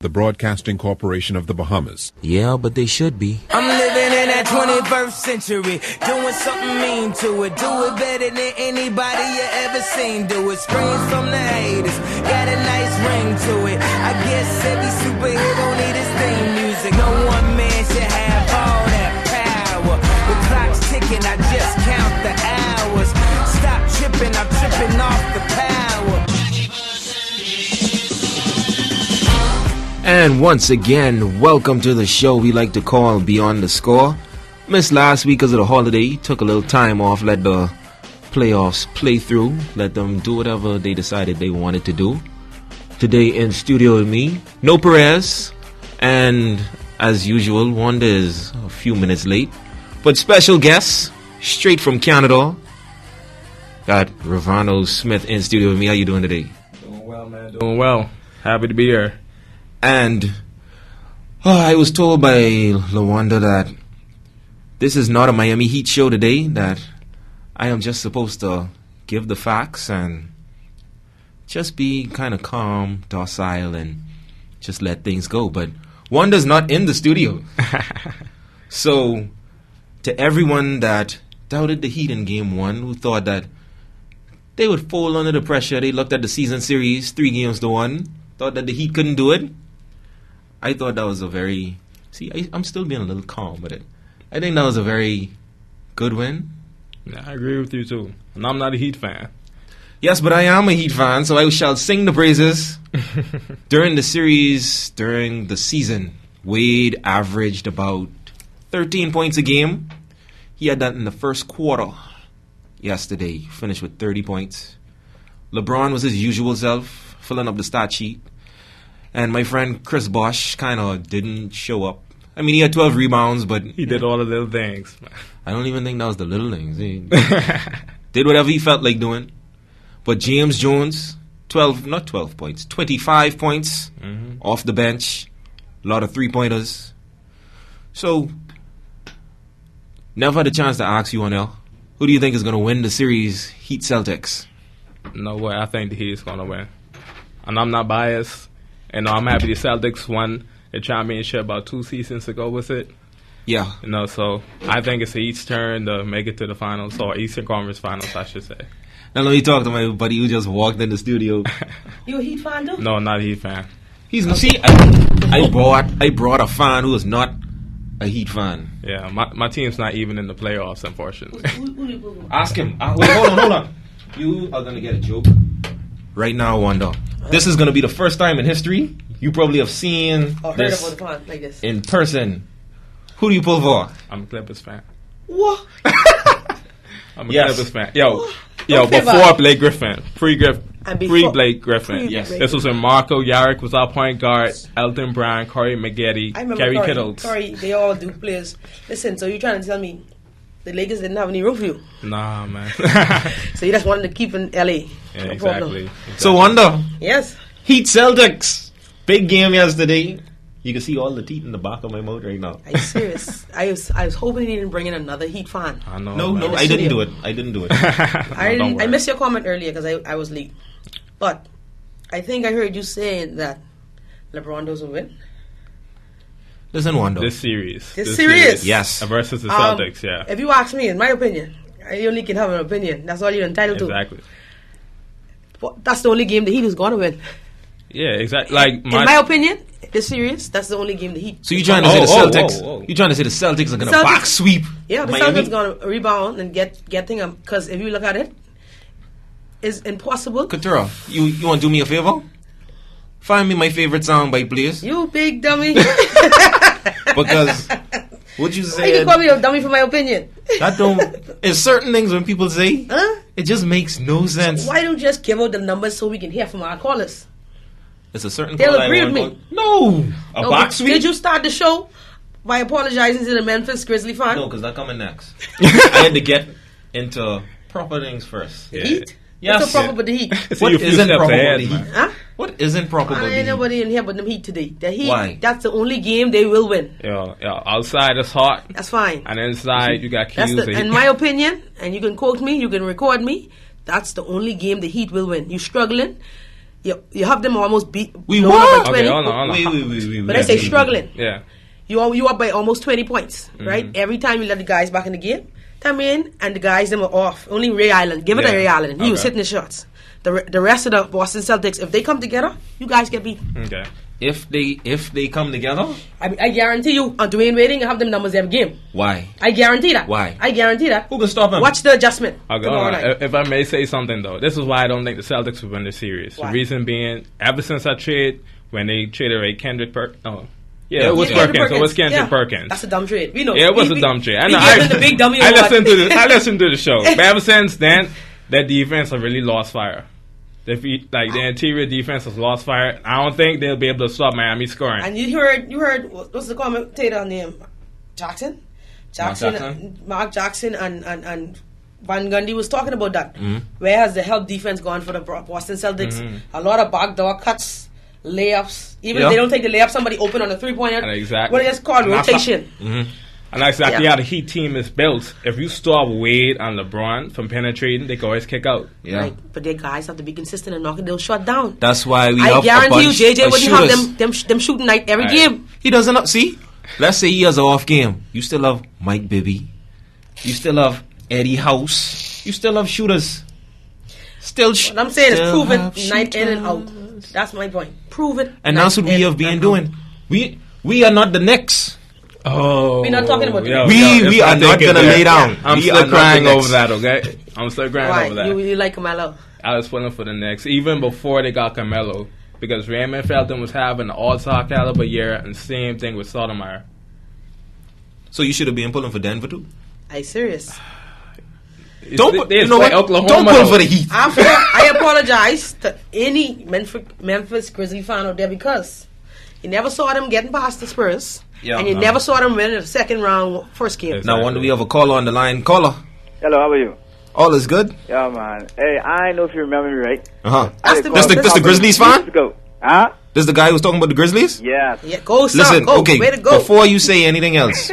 The Broadcasting Corporation of the Bahamas. Yeah, but they should be. I'm living in that 21st century, doing something mean to it. Do it better than anybody you ever seen do it. Screams from the haters, got a nice ring to it. I guess every superhero need his theme music. No one man should have all that power. The clock's ticking, I just count the hours. Stop tripping, I'm tripping off the power. And once again, welcome to the show we like to call Beyond the Score. Missed last week because of the holiday. Took a little time off, let the playoffs play through. Let them do whatever they decided they wanted to do. Today in studio with me, No Perez. And as usual, Wanda is a few minutes late. But special guests, straight from Canada. Got Revanno Smith in studio with me. How you doing today? Doing well, man. Doing well. Happy to be here. And I was told by LaWanda that this is not a Miami Heat show today, that I am just supposed to give the facts and just be kind of calm, docile, and just let things go. But Wanda's not in the studio. So, to everyone that doubted the Heat in Game 1, who thought that they would fold under the pressure, they looked at the season series, 3-1, thought that the Heat couldn't do it. I thought that was a very... See, I'm still being a little calm with it. I think that was a very good win. Yeah, I agree with you, too. And I'm not a Heat fan. Yes, but I am a Heat fan, so I shall sing the praises. During the series, during the season, Wade averaged about 13 points a game. He had that in the first quarter yesterday. Finished with 30 points. LeBron was his usual self, filling up the stat sheet. And my friend Chris Bosh kind of didn't show up. I mean, he had 12 rebounds, but... He did all the little things. I don't even think that was the little things. He did whatever he felt like doing. But James Jones, 25 points off the bench. A lot of three-pointers. So, never had a chance to ask you, Anel. Who do you think is going to win the series, Heat Celtics? No way. I think the Heat is going to win. And I'm not biased. And I'm happy the Celtics won a championship about 2 seasons ago with it. Yeah. So I think it's the Heat's turn to make it to the finals, or Eastern Conference Finals, I should say. Now let me talk to my buddy who just walked in the studio. You a Heat fan, though? No, not a Heat fan. I brought a fan who is not a Heat fan. Yeah, my team's not even in the playoffs, unfortunately. Who Ask him. Wait, hold on. You are going to get a joke right now, Wanda. This is going to be the first time in history you probably have seen this heard about the fan like this in person. Who do you pull for? I'm a Clippers fan. What? I'm a Clippers fan. Yo, before Blake Griffin, pre-Blake Griffin. Yes. This was when Marco Yarrick was our point guard, Elton Brand, Corey Maggette, Kerry Kittles. Corey, they all do players. Listen, so you're trying to tell me the Lakers didn't have any room for you? Nah, man. So you just wanted to keep in L.A. Yeah, no exactly. So, Wanda. Yes. Heat Celtics. Big game yesterday. You can see all the teeth in the back of my mouth right now. Are you serious? I was hoping he didn't bring in another Heat fan. I know. No, I didn't do it. I missed your comment earlier because I was late. But I think I heard you saying that LeBron doesn't win. Listen, Wanda. This series. Yes. Versus the Celtics, yeah. If you ask me, in my opinion, I only can have an opinion. That's all you're entitled to. Exactly. That's the only game the Heat is going to win. Yeah, exactly. Like in my opinion, this series, that's the only game the Heat. So you're trying to say the Celtics? You're trying to say the Celtics are going to back sweep? Yeah, the Miami? Celtics going to rebound and get things. Because if you look at it, it's impossible. Katura, you want to do me a favor? Find me my favorite soundbite, please. You big dummy. Because what you say? You can call me a dummy for my opinion. That don't. It's certain things when people say, huh? It just makes no sense. So why don't you just give out the numbers so we can hear from our callers? It's a certain. They'll agree with me. No, back sweep. Did you start the show by apologizing to the Memphis Grizzly fan? No, because that's coming next. I had to get into proper things first. The Heat? Yes. What's so proper with the Heat? What isn't proper with the Heat? Huh? What isn't proper with the Heat? Ain't nobody in here but them Heat today. The Heat, why? That's the only game they will win. Yeah. Outside it's hot. That's fine. And inside you got cues. In my opinion, and you can quote me, you can record me, that's the only game the Heat will win. You struggling, You have them almost beat. We no, what? by 20. Okay, hold on. Wait. But I say struggling. Yeah. You up by almost 20 points, right? Every time you let the guys back in the game come in, and the guys them were off. Only Ray Allen. Give it to Ray Allen. He was hitting the shots. The rest of the Boston Celtics, if they come together, you guys get beat. Okay. If they come together, I guarantee you, on Dwayne Wade, you have them numbers every game. why? I guarantee that. Why? I guarantee that. Who can stop him? Watch the adjustment. Okay, tomorrow hold on. night. If I may say something though, this is why I don't think the Celtics will win the series. Why? The reason being, ever since I when they traded away Kendrick Perkins. Yeah, it was Kendrick Perkins. It was Kendrick Yeah. Perkins. That's a dumb trade. We know. Yeah, it was a dumb trade. I know. gave them the big dummy I award. listened to the show. But ever since then, that defense have really lost fire. The interior defense has lost fire. I don't think they'll be able to stop Miami scoring. And you heard what's the commentator name? Jackson? Mark Jackson and Van Gundy was talking about that. Where has the help defense gone for the Boston Celtics? A lot of backdoor cuts, layups. Even if they don't take the layup, somebody open on a 3-pointer. Exactly. What is called rotation. And that's exactly how the Heat team is built. If you stop Wade and LeBron from penetrating, they can always kick out. Yeah. Right. But their guys have to be consistent and knock it. They'll shut down. That's why we I have a guarantee you, bunch JJ of wouldn't shooters. have them shooting night every Right. game. He doesn't know. See, let's say he has an off game. You still have Mike Bibby. You still have Eddie House. You still have shooters. What I'm saying is still prove it have night in and out. shooters. That's my point. Prove it. And that's what we have been doing. We are not the Knicks. Oh, We're not talking about that. We are not gonna lay down. I'm We are still not crying the over Knicks. that. Okay, I'm still crying Why? over that. You like Carmelo? I was pulling for the Knicks even before they got Carmelo because Raymond Felton was having an all-star caliber year, and same thing with Sotomayor. So you should have been pulling for Denver too. I serious. Don't put, you know what? Oklahoma, Don't pull for the Heat. I apologize to any Memphis Grizzly fan out there because you never saw them getting past the Spurs, and you never saw them win in the second round, first game. Now, when do we have a caller on the line? Caller. Hello, how are you? All is good. Yeah, man. Hey, I know if you remember me right. That's the Grizzlies fan. Huh? This the guy who's talking about the Grizzlies. Yeah. Yeah, go, sir. Listen, go. okay. Way to go. Before you say anything else,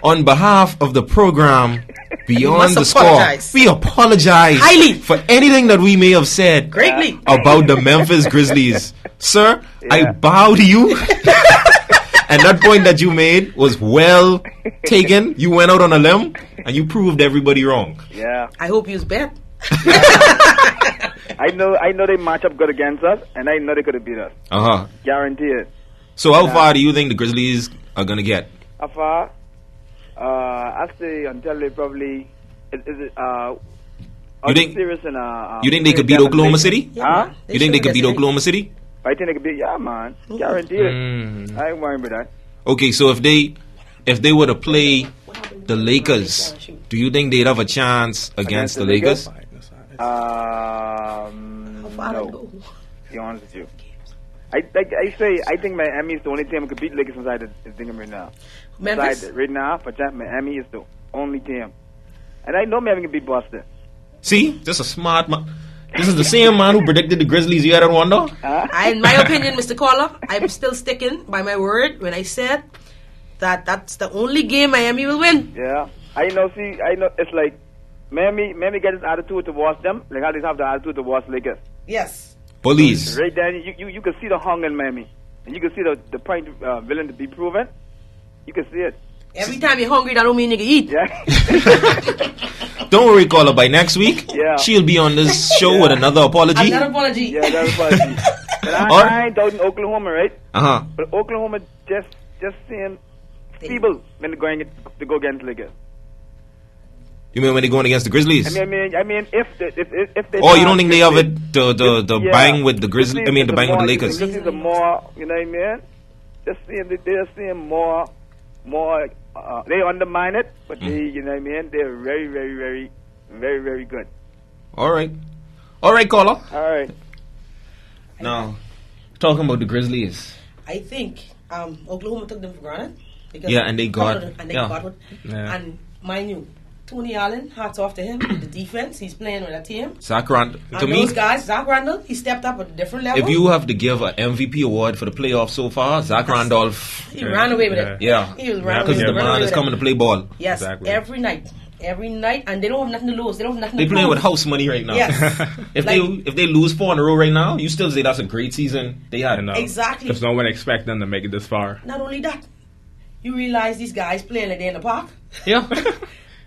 on behalf of the program Beyond the must Score, apologize. we apologize Highly. for anything that we may have said Greatly. about the Memphis Grizzlies. Sir, I bow to you. And that point that you made was well taken. You went out on a limb and you proved everybody wrong. Yeah. I hope you was bad. I know they match up good against us, and I know they could have beat us. Guarantee it. So how far do you think the Grizzlies are gonna get? How far? I say until they probably. Is it? You think? Serious in, You think they could beat Oklahoma City? Huh? You think they could beat Oklahoma City? I think they could beat. Yeah, man. Guarantee it. I ain't worried about that. Okay, so if they were to play the Lakers, do you think they'd have a chance against the Lakers? No. To be honest with you, I think Miami is the only team who could beat Lakers inside the thing right now. Memphis? Right now, for that, Miami is the only team, and I know Miami can beat Boston. See, this is a smart man. This is the same man who predicted the Grizzlies here at Rwanda. In my opinion, Mr. Caller, I'm still sticking by my word when I said that's the only game Miami will win. Yeah, I know. It's like Miami gets this attitude towards them, like how they have the attitude towards Lakers. Yes. Police. Right there, you can see the hunger in Miami, and you can see the point willing to be proven. You can see it. Every time you're hungry, that don't mean you can eat. Yeah. Don't worry, caller. By next week, Yeah. she'll be on this show with another apology. Another apology. Yeah, that's apology. But I ain't doubting Oklahoma, right? But Oklahoma just seem feeble when they're going to go against Lakers. You mean when they're going against the Grizzlies? I mean, if they. Oh, you don't think they have it the bang with the Grizzlies? I mean, the bang with the Lakers. This is the more, you know what I mean? They're seeing more. They undermine it, but they, you know what I mean? They're very, very, very, very, very good. All right, caller. All right. Now, talking about the Grizzlies. I think Oklahoma took them for granted. Yeah, and they got it. And mind you, Tony Allen, hats off to him. The defense, he's playing with that team. Zach Randall. To me, those guys, Zach Randall, he stepped up at a different level. if you have to give an MVP award for the playoffs so far, Zach Randolph. He ran away with it. Yeah, He was running because the man is coming to play ball. Yes, Exactly. every night. every night, and they don't have nothing to lose. They don't have nothing They to playing prove. with house money right now. Yes. if Like- they lose 4 in a row right now, you still say that's a great season they had. Exactly. Because no one expect them to make it this far. Not only that, you realize these guys playing like they're in the park. Yeah.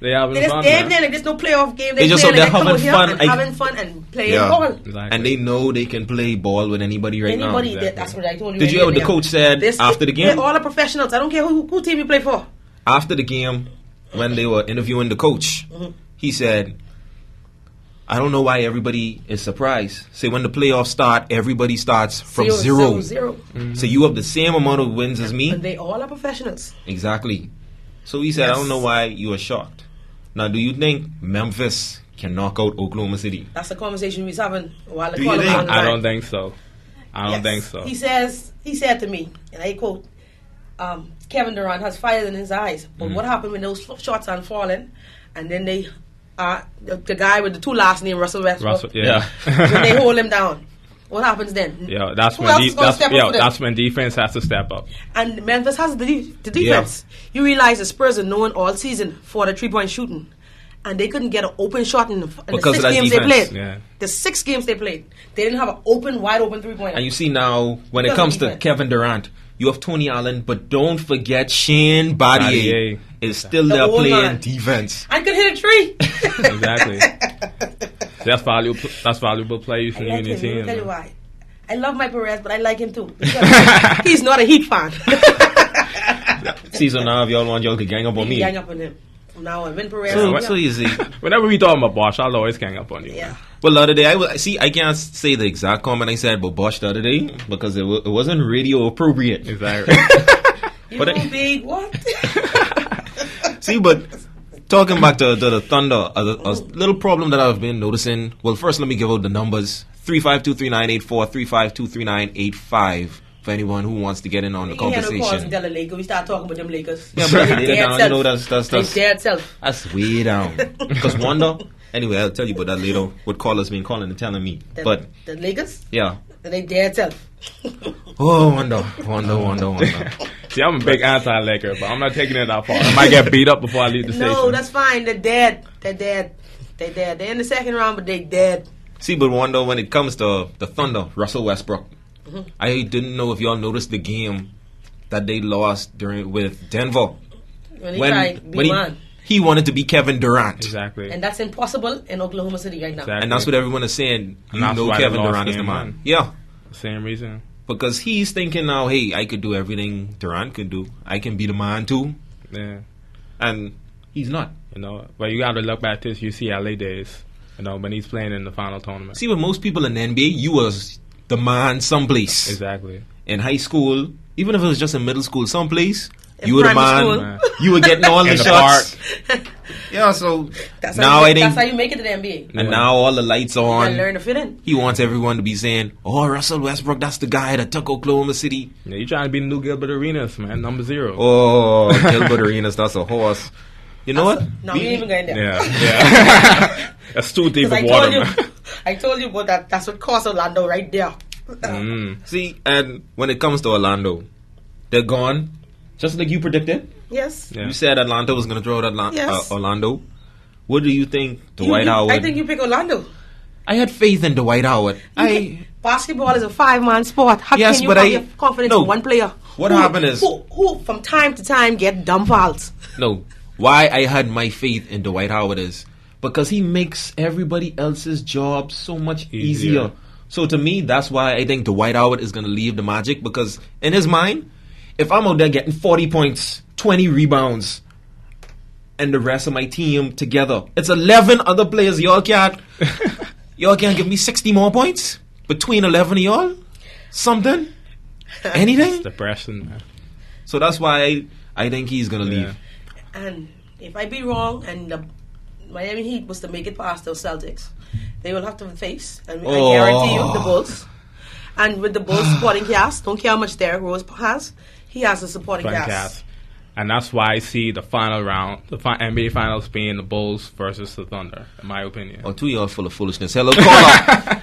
They having They're fun, playing man. like there's no playoff game. They just playing out there like they come having out fun. here and having fun and playing Yeah. ball. Exactly. And they know they can play ball with anybody right now. Anybody, Exactly. that's what I told you. Did you hear what the coach said after the game? They're all the professionals. I don't care who team you play for. After the game, when they were interviewing the coach, he said, I don't know why everybody is surprised. Say when the playoffs start, everybody starts from zero. So you have the same amount of wins as me. And they all are professionals. Exactly. So he said, I Yes. don't know why you are shocked. Now, do you think Memphis can knock out Oklahoma City? That's the conversation we was having while the Do you call was think? on the I line. don't think so. I don't Yes. think so. He said to me, and I quote, Kevin Durant has fire in his eyes. But what happened when those shots aren't falling? And then they, the guy with the 2 last name, Russell Westbrook, yeah. when they hold him down, what happens then? Yeah, that's Who when else is gonna step up for them? that's when defense has to step up. And Memphis has the defense. You realize the Spurs are known all season for the 3-point shooting. And they couldn't get an open shot in the Because 6 of that games defense. they played. Yeah. The 6 games they played, they didn't have an open, wide open 3-pointer. And you see now, when it Because comes of to defense. Kevin Durant, you have Tony Allen, but don't forget Shane Battier Battier. is still The there old playing man. defense. I could hit a tree. Exactly. That's valuable. That's valuable play you I can like use in your him. Let me team. tell you man. why. I love Mike Perez, but I like him too. Because he's not a Heat fan. Season now, if y'all want, y'all could gang up on me. Gang up on him. From now on, when Perez. So easy. Whenever we talk about Bosch, I'll always gang up on you. Yeah. Well, the other day, I can't say the exact comment I said about Bosch the other day because it wasn't radio appropriate. Exactly. You But know, big what? See, but talking back to the Thunder, a little problem that I've been noticing. Well, first, let me give out the numbers: 352-3984, 352-3985 for anyone who wants to get in on the You can't hear no calls and conversation. tell the Lakers. We start talking about them Lakers. Yeah, but They later dead down, self. you know, that's They dead self. That's way down. Because Wanda, anyway, I'll tell you about that later. What callers been calling and telling me. But The Lakers, yeah, they dead self. oh Wanda. Oh, See, I'm a big anti-Laker, but I'm not taking it that far. I might get beat up before I leave the No, station. that's fine. They're dead. They're dead. They're dead. They're in the second round, but they dead. See, but Wanda, when it comes to the Thunder, Russell Westbrook, I didn't know if y'all noticed the game that they lost with Denver. When he tried, be man. He wanted to be Kevin Durant. Exactly. And that's impossible in Oklahoma City right now. Exactly. And that's what everyone is saying. And You that's know why they Kevin lost Durant is the game man. one. Yeah. Same reason. Because he's thinking now, hey, I could do everything Durant could do. I can be the man too. Yeah. And he's not. You know, but you got to look back to his UCLA days. You know, when he's playing in the final tournament. See, with most people in the NBA, you was the man someplace. Exactly. In high school, even if it was just in middle school, someplace, In you were the primary man. school. You were getting all the In the shots. Yeah, so That's now how I you, think, that's how you make it to the NBA. and now all the lights You gotta on. learn to fit in. He wants everyone to be saying, "Oh, Russell Westbrook, that's the guy that took Oklahoma City." Yeah, you trying to be the new Gilbert Arenas, man. Number 0. Oh, Gilbert Arenas, that's a horse. You know what? No, we ain't even going there. Yeah. That's too deep Because of I water, told you, man. I told you about that. That's what cost Orlando right there. See, and when it comes to Orlando, they're gone, just like you predicted. Yes. Yeah. You said Atlanta was going to throw out Yes. Orlando. What do you think, You- Dwight you- Howard? I think you pick Orlando. I had faith in Dwight Howard. Basketball is a 5-man sport. How Yes, can you but have I- your confidence no. in one player? What who, happened is- who from time to time get dumb fouls. No, why I had my faith in Dwight Howard is because he makes everybody else's job so much easier. So to me, that's why I think Dwight Howard is going to leave the Magic, because in his mind, if I'm out there getting 40 points, 20 rebounds, and the rest of my team together, it's 11 other players. Y'all can't give me 60 more points between 11 of y'all? Something? Anything? Depression, man. So that's why I think he's going to leave. And if I be wrong and the Miami Heat was to make it past those Celtics, they will have to face, and I guarantee you, the Bulls. And with the Bulls supporting cast, don't care how much Derrick Rose has, he has a supporting cast. And that's why I see the final round, the NBA Finals being the Bulls versus the Thunder, in my opinion. Oh, two y'all full of foolishness. Hello, caller.